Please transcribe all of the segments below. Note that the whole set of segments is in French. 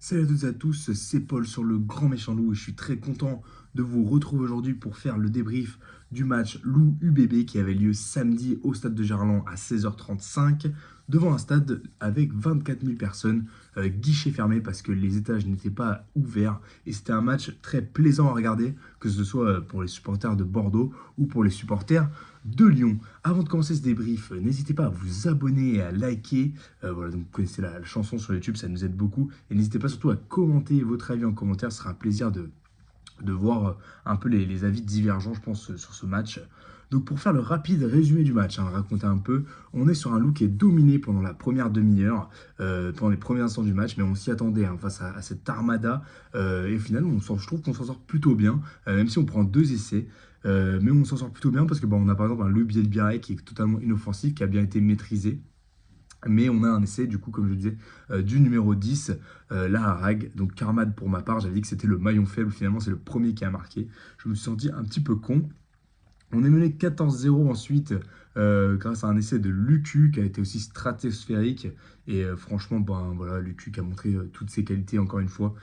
Salut à toutes et à tous, c'est Paul sur le Grand Méchant Loup et je suis très content de vous retrouver aujourd'hui pour faire le débrief du match Loup-UBB qui avait lieu samedi au stade de Gerland à 16h35 devant un stade avec 24 000 personnes, guichet fermé parce que les étages n'étaient pas ouverts et c'était un match très plaisant à regarder, que ce soit pour les supporters de Bordeaux ou pour les supporters de Lyon. Avant de commencer ce débrief, n'hésitez pas à vous abonner et à liker. Voilà, donc vous connaissez la chanson sur YouTube, ça nous aide beaucoup. Et n'hésitez pas surtout à commenter votre avis en commentaire, ce sera un plaisir de voir un peu les avis divergents, je pense, sur ce match. Donc pour faire le rapide résumé du match, raconter un peu, on est sur un Loup qui est dominé pendant la première demi-heure, pendant les premiers instants du match, mais on s'y attendait face à cette armada. Et au final, je trouve qu'on s'en sort plutôt bien, même si on prend deux essais. Mais on s'en sort plutôt bien parce que on a par exemple un Louis Bielbiaré qui est totalement inoffensif, qui a bien été maîtrisé. Mais on a un essai, du coup, comme je le disais, du numéro 10, Laharag. Donc Karmad, pour ma part, j'avais dit que c'était le maillon faible. Finalement, c'est le premier qui a marqué. Je me suis senti un petit peu con. On est mené 14-0 ensuite, grâce à un essai de Lucu qui a été aussi stratosphérique. Et franchement, voilà, Lucu qui a montré toutes ses qualités, encore une fois,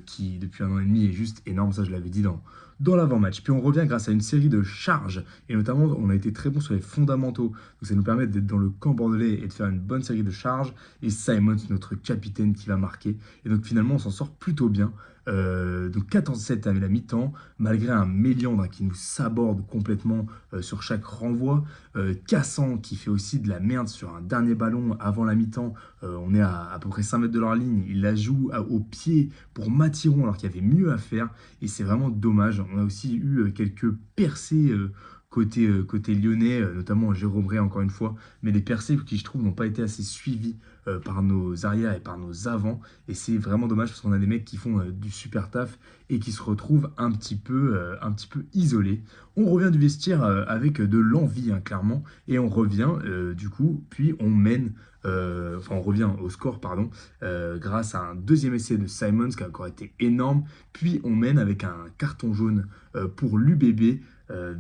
qui depuis un an et demi est juste énorme. Ça, je l'avais dit dans l'avant-match. Puis on revient grâce à une série de charges. Et notamment, on a été très bon sur les fondamentaux. Donc ça nous permet d'être dans le camp bordelais et de faire une bonne série de charges. Et Simons, notre capitaine, qui va marquer. Et donc finalement, on s'en sort plutôt bien. Donc 14-7 à la mi-temps, malgré un Méliandre qui nous saborde complètement sur chaque renvoi. Cassan qui fait aussi de la merde sur un dernier ballon avant la mi-temps. On est à peu près 5 mètres de leur ligne. Il la joue au pied pour Mathiron alors qu'il y avait mieux à faire. Et c'est vraiment dommage. On a aussi eu quelques percées côté lyonnais, notamment Jérôme Ray encore une fois. Mais les percées qui je trouve n'ont pas été assez suivies par nos arrières et par nos avants. Et c'est vraiment dommage parce qu'on a des mecs qui font du super taf et qui se retrouvent un petit peu isolés. On revient du vestiaire avec de l'envie, clairement. Et on revient, du coup, puis on mène, on revient au score, pardon, grâce à un deuxième essai de Simons qui a encore été énorme. Puis on mène avec un carton jaune pour l'UBB.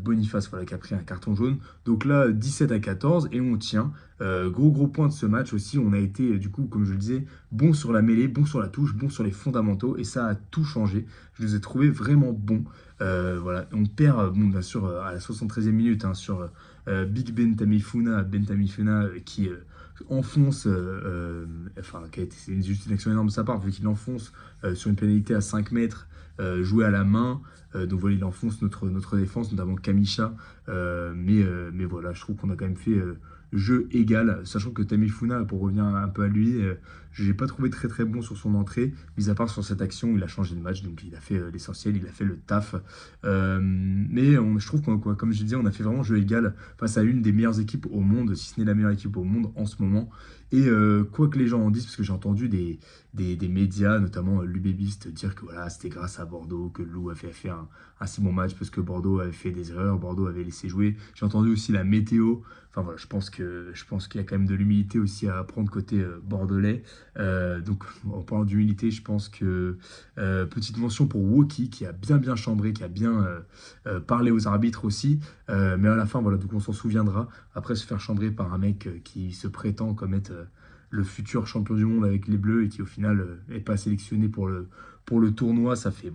Boniface voilà, qui a pris un carton jaune. Donc là, 17-14 et on tient. Gros point de ce match aussi. On a été, du coup, comme je le disais, bon sur la mêlée, bon sur la touche, bon sur les fondamentaux et ça a tout changé. Je les ai trouvés vraiment bons. Voilà, on perd, bien sûr, à la 73e minute sur Big Ben Tamifuna qui enfonce, qui a été, c'est juste une action énorme de sa part, vu qu'il enfonce sur une pénalité à 5 mètres, joué à la main. Donc voilà, il enfonce notre défense, notamment Kamisha. Mais voilà, je trouve qu'on a quand même fait jeu égal, sachant que Tamifuna, pour revenir un peu à lui, je l'ai pas trouvé très très bon sur son entrée, mis à part sur cette action, il a changé de match, donc il a fait l'essentiel, il a fait le taf. Je trouve comme je disais, on a fait vraiment jeu égal face à une des meilleures équipes au monde, si ce n'est la meilleure équipe au monde en ce moment. Et quoi que les gens en disent, parce que j'ai entendu des médias, notamment l'UBBiste, dire que voilà, c'était grâce à Bordeaux que Lou avait fait un si bon match, parce que Bordeaux avait fait des erreurs, Bordeaux avait laissé jouer. J'ai entendu aussi la météo. Enfin voilà, je pense qu'il y a quand même de l'humilité aussi à apprendre côté bordelais. Donc en parlant d'humilité, je pense que petite mention pour Woki qui a bien chambré, qui a bien parlé aux arbitres aussi. Mais à la fin, voilà, donc on s'en souviendra. Après se faire chambrer par un mec qui se prétend comme être le futur champion du monde avec les Bleus et qui au final n'est pas sélectionné pour le tournoi, ça fait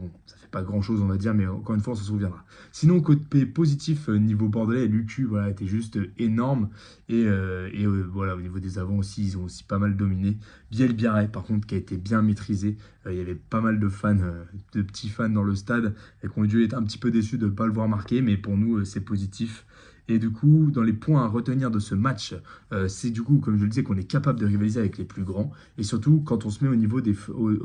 pas grand chose on va dire, mais encore une fois on s'en souviendra. Sinon côté positif niveau bordelais, Lucu voilà, était juste énorme et voilà au niveau des avants aussi ils ont aussi pas mal dominé. Biel Biarret par contre qui a été bien maîtrisé, il y avait pas mal de fans, de petits fans dans le stade et qui ont dû être un petit peu déçus de ne pas le voir marquer, mais pour nous c'est positif. Et du coup, dans les points à retenir de ce match, c'est du coup, comme je le disais, qu'on est capable de rivaliser avec les plus grands. Et surtout, quand on se met au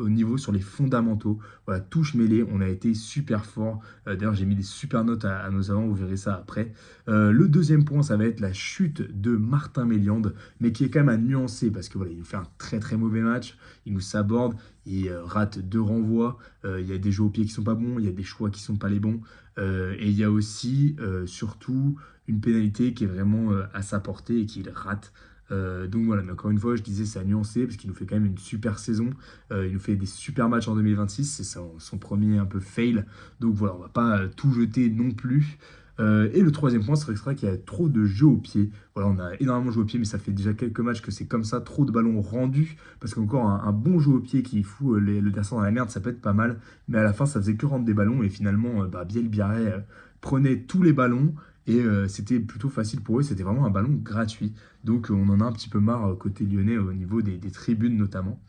niveau sur les fondamentaux, voilà, touche mêlée, on a été super fort. D'ailleurs, j'ai mis des super notes à nos avants, vous verrez ça après. Le deuxième point, ça va être la chute de Martin Méliande, mais qui est quand même à nuancer, parce que voilà, il nous fait un très très mauvais match, il nous saborde, il rate deux renvois, il y a des jeux au pied qui sont pas bons, il y a des choix qui sont pas les bons, et il y a aussi, surtout, une pénalité qui est vraiment à sa portée et qu'il rate. Donc voilà, mais encore une fois, je disais c'est à nuancer parce qu'il nous fait quand même une super saison. Il nous fait des super matchs en 2026, c'est son premier un peu fail. Donc voilà, on va pas tout jeter non plus. Et le troisième point, c'est vrai qu'il y a trop de jeux au pied. Voilà, on a énormément joué au pied, mais ça fait déjà quelques matchs que c'est comme ça, trop de ballons rendus, parce qu'encore un bon jeu au pied qui fout le descend dans la merde, ça peut être pas mal, mais à la fin, ça faisait que rendre des ballons, et finalement, Biel Biarré prenait tous les ballons, et c'était plutôt facile pour eux, c'était vraiment un ballon gratuit. Donc on en a un petit peu marre côté lyonnais au niveau des tribunes notamment.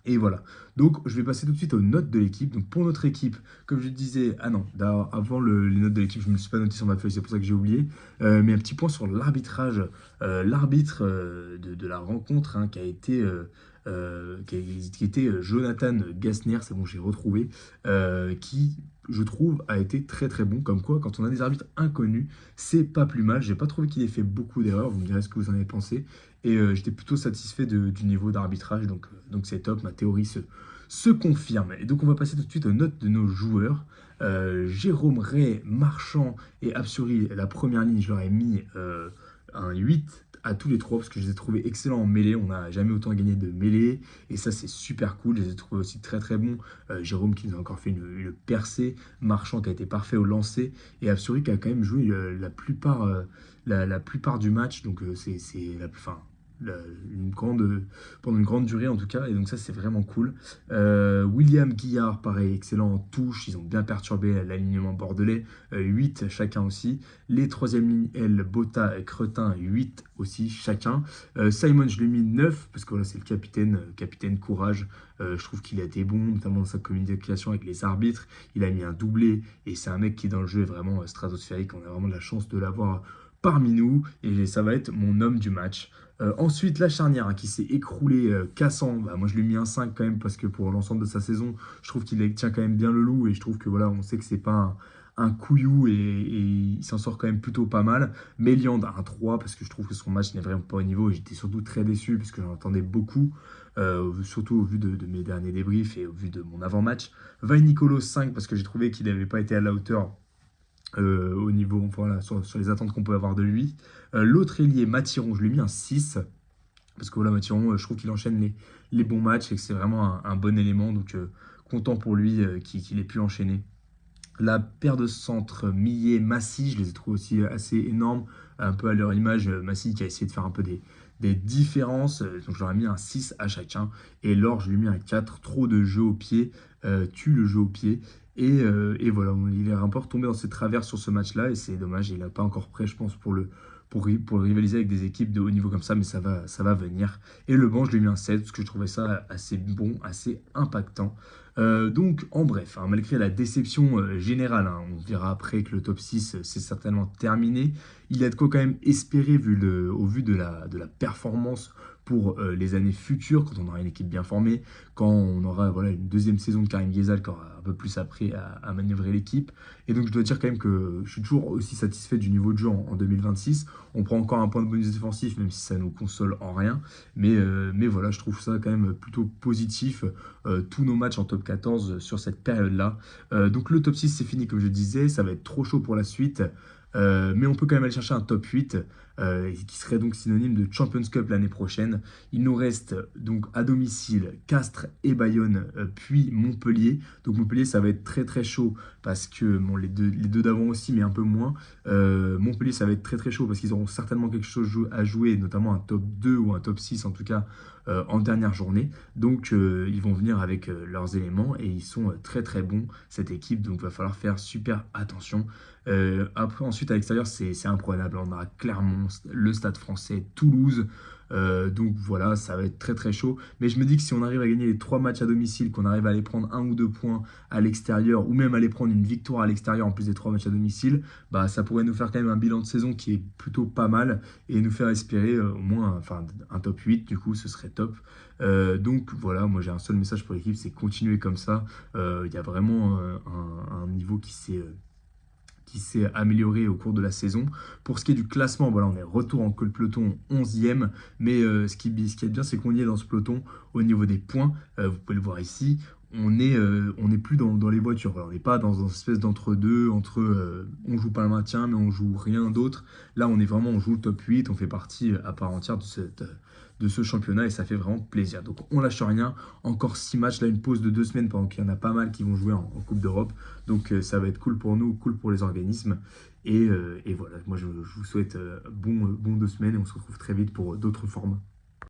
Et voilà. Donc, je vais passer tout de suite aux notes de l'équipe. Donc, pour notre équipe, comme je disais, ah non, avant les notes de l'équipe, je ne me suis pas noté sur ma feuille, c'est pour ça que j'ai oublié. Mais un petit point sur l'arbitrage. L'arbitre de la rencontre hein, qui était Jonathan Gassner, c'est bon, j'ai retrouvé, qui, je trouve, a été très très bon. Comme quoi, quand on a des arbitres inconnus, c'est pas plus mal. J'ai pas trouvé qu'il ait fait beaucoup d'erreurs. Vous me direz ce que vous en avez pensé. Et j'étais plutôt satisfait du niveau d'arbitrage, donc c'est top, ma théorie se confirme. Et donc on va passer tout de suite aux notes de nos joueurs. Jérôme Ray, Marchand et Absuri, la première ligne, je leur ai mis un 8 à tous les trois parce que je les ai trouvés excellents en mêlée. On n'a jamais autant gagné de mêlée et ça c'est super cool. Je les ai trouvés aussi très très bons. Jérôme qui nous a encore fait une percée, Marchand qui a été parfait au lancer et Absuri qui a quand même joué la plupart du match. Donc c'est la, enfin, la- une grande, pendant une grande durée en tout cas, et donc ça c'est vraiment cool. William Guillard, pareil, excellent en touche, ils ont bien perturbé l'alignement bordelais, 8 chacun aussi. Les troisième ligne, L, Botta et Cretin, 8 aussi chacun. Simon, je lui ai mis 9, parce que voilà, c'est le capitaine courage. Je trouve qu'il a été bon, notamment dans sa communication avec les arbitres. Il a mis un doublé, et c'est un mec qui dans le jeu est vraiment stratosphérique. On a vraiment de la chance de l'avoir parmi nous, et ça va être mon homme du match. Ensuite, la charnière hein, qui s'est écroulée, cassant. Bah, moi, je lui ai mis un 5 quand même parce que pour l'ensemble de sa saison, je trouve qu'il tient quand même bien le loup et je trouve que voilà, on sait que c'est pas un couillou et il s'en sort quand même plutôt pas mal. Méliand, un 3 parce que je trouve que son match n'est vraiment pas au niveau et j'étais surtout très déçu parce que j'en attendais beaucoup, surtout au vu de mes derniers débriefs et au vu de mon avant-match. Vaille Nicolo 5 parce que j'ai trouvé qu'il n'avait pas été à la hauteur au niveau, voilà, sur les attentes qu'on peut avoir de lui. L'autre ailier, Mathiron, je lui ai mis un 6 parce que voilà, Mathiron, je trouve qu'il enchaîne les bons matchs et que c'est vraiment un bon élément. Donc, content pour lui qu'il ait pu enchaîner. La paire de centres Millet-Massy, je les ai trouvés aussi assez énormes, un peu à leur image. Massy qui a essayé de faire un peu des différences, donc je leur ai mis un 6 à chacun. Et Laure, je lui ai mis un 4, trop de jeu au pied, tue le jeu au pied. Et voilà, il est un peu retombé dans ses travers sur ce match-là, et c'est dommage, il n'a pas encore prêt, je pense, pour rivaliser avec des équipes de haut niveau comme ça, mais ça va venir. Et le banc, je lui ai mis un 7, parce que je trouvais ça assez bon, assez impactant. Donc, en bref, hein, malgré la déception générale, hein, on verra après que le top 6, c'est certainement terminé. Il y a de quoi quand même espérer au vu de la performance pour les années futures, quand on aura une équipe bien formée, quand on aura voilà, une deuxième saison de Karim Ghezal qui aura un peu plus appris à manœuvrer l'équipe. Et donc, je dois dire quand même que je suis toujours aussi satisfait du niveau de jeu en 2026. On prend encore un point de bonus défensif, même si ça nous console en rien. Mais voilà, je trouve ça quand même plutôt positif. Tous nos matchs en top 14 sur cette période-là. Donc le top 6 c'est fini comme je disais, ça va être trop chaud pour la suite. Mais on peut quand même aller chercher un top 8 qui serait donc synonyme de Champions Cup l'année prochaine. Il nous reste donc à domicile Castres et Bayonne, puis Montpellier. Donc Montpellier ça va être très très chaud parce que bon, les deux d'avant aussi mais un peu moins. Montpellier ça va être très très chaud parce qu'ils auront certainement quelque chose à jouer, notamment un top 2 ou un top 6 en tout cas en dernière journée. Donc ils vont venir avec leurs éléments et ils sont très très bons cette équipe, donc il va falloir faire super attention. Après ensuite à l'extérieur c'est imprenable, on aura Clermont, le Stade Français, Toulouse. Donc voilà, ça va être très très chaud. Mais je me dis que si on arrive à gagner les 3 matchs à domicile, qu'on arrive à aller prendre 1 ou 2 points à l'extérieur, ou même aller prendre une victoire à l'extérieur en plus des 3 matchs à domicile, bah, ça pourrait nous faire quand même un bilan de saison qui est plutôt pas mal et nous faire espérer au moins enfin, un top 8, du coup ce serait top. Donc voilà, moi j'ai un seul message pour l'équipe, c'est continuer comme ça. Il y a vraiment un niveau qui s'est amélioré au cours de la saison. Pour ce qui est du classement, voilà, on est retour en queue de peloton 11e, mais ce qui est bien, c'est qu'on y est dans ce peloton au niveau des points. Vous pouvez le voir ici. On est plus dans les voitures. Voilà, on n'est pas dans une espèce d'entre-deux, on joue pas le maintien, mais on joue rien d'autre. Là, on joue le top 8, on fait partie à part entière de ce championnat et ça fait vraiment plaisir. Donc on lâche rien, encore 6 matchs, là une pause de 2 semaines pendant qu'il y en a pas mal qui vont jouer en Coupe d'Europe. Donc ça va être cool pour nous, cool pour les organismes. Et voilà, moi je vous souhaite bon 2 semaines et on se retrouve très vite pour d'autres formats.